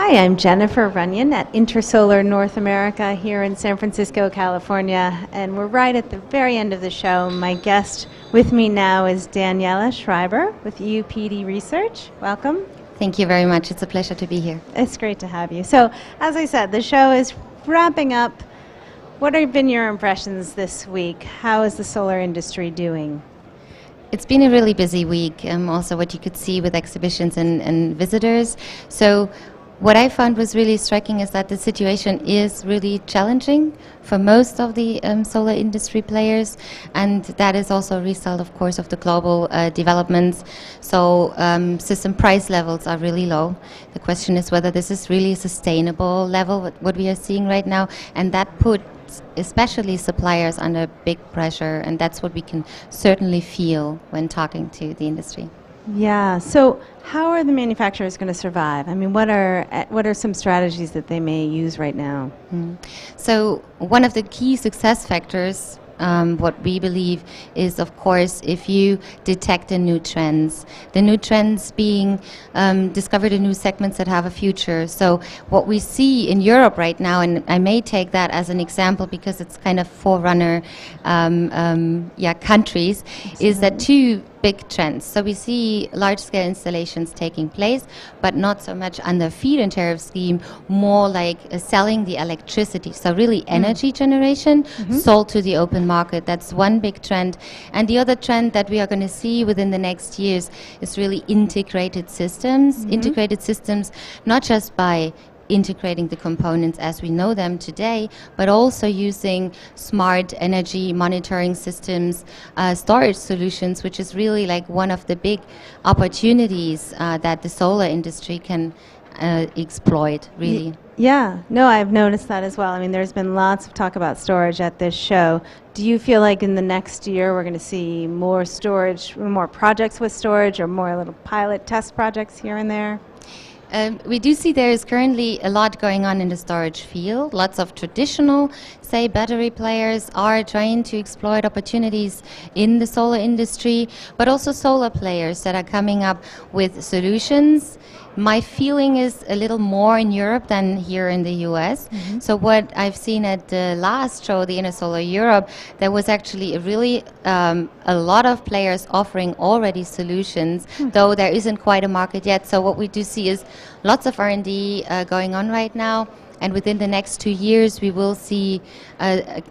Hi, I'm Jennifer Runyon at Intersolar North America here in San Francisco, California, and we're right at the very end of the show. My guest with me now is Daniela Schreiber with UPD Research. Welcome. Thank you very much. It's a pleasure to be here. It's great to have you. So, as I said, the show is wrapping up. What have been your impressions this week? How is the solar industry doing? It's been a really busy week, also what you could see with exhibitions and visitors. So what I found was really striking is that the situation is really challenging for most of the solar industry players, and that is also a result, of course, of the global developments. So system price levels are really low. The question is whether this is really a sustainable level, what we are seeing right now, and that puts especially suppliers under big pressure, and that's what we can certainly feel when talking to the industry. Yeah. So how are the manufacturers going to survive? I mean, what are some strategies that they may use right now? So one of the key success factors, what we believe, is of course if you detect the new trends being discover the new segments that have a future. So what we see in Europe right now, and I may take that as an example because it's kind of forerunner countries, is that two big trends. So we see large-scale installations taking place, but not so much under feed-in tariff scheme, more like selling the electricity. So really energy generation sold to the open market. That's one big trend. And the other trend that we are going to see within the next years is really integrated systems. Integrated systems, not just by integrating the components as we know them today, but also using smart energy monitoring systems, storage solutions, which is really like one of the big opportunities that the solar industry can exploit, really. Yeah, no, I've noticed that as well. I mean, there's been lots of talk about storage at this show. Do you feel like in the next year we're going to see more storage, more projects with storage, or more little pilot test projects here and there? We do see there is currently a lot going on in the storage field. Lots of traditional, say, battery players are trying to exploit opportunities in the solar industry, but also solar players that are coming up with solutions. My feeling is a little more in Europe than here in the US. So what I've seen at the last show, the Intersolar Europe, there was actually a lot of players offering already solutions, though there isn't quite a market yet. So what we do see is lots of R&D going on right now, and within the next 2 years we will see a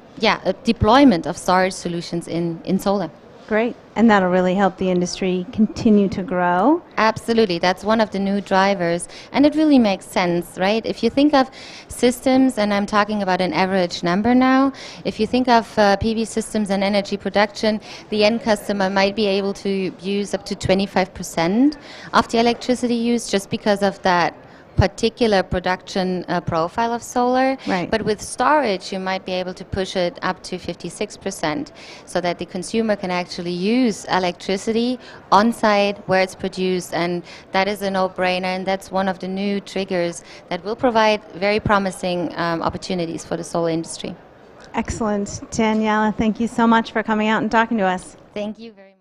deployment of storage solutions in solar. Great. And that'll really help the industry continue to grow. Absolutely. That's one of the new drivers. And it really makes sense, right? If you think of systems, and I'm talking about an average number now, if you think of PV systems and energy production, the end customer might be able to use up to 25% of the electricity use just because of that particular production profile of solar. Right. But with storage, you might be able to push it up to 56%, so that the consumer can actually use electricity on site where it's produced, and that is a no-brainer, and that's one of the new triggers that will provide very promising opportunities for the solar industry. Excellent. Daniela, thank you so much for coming out and talking to us. Thank you very much.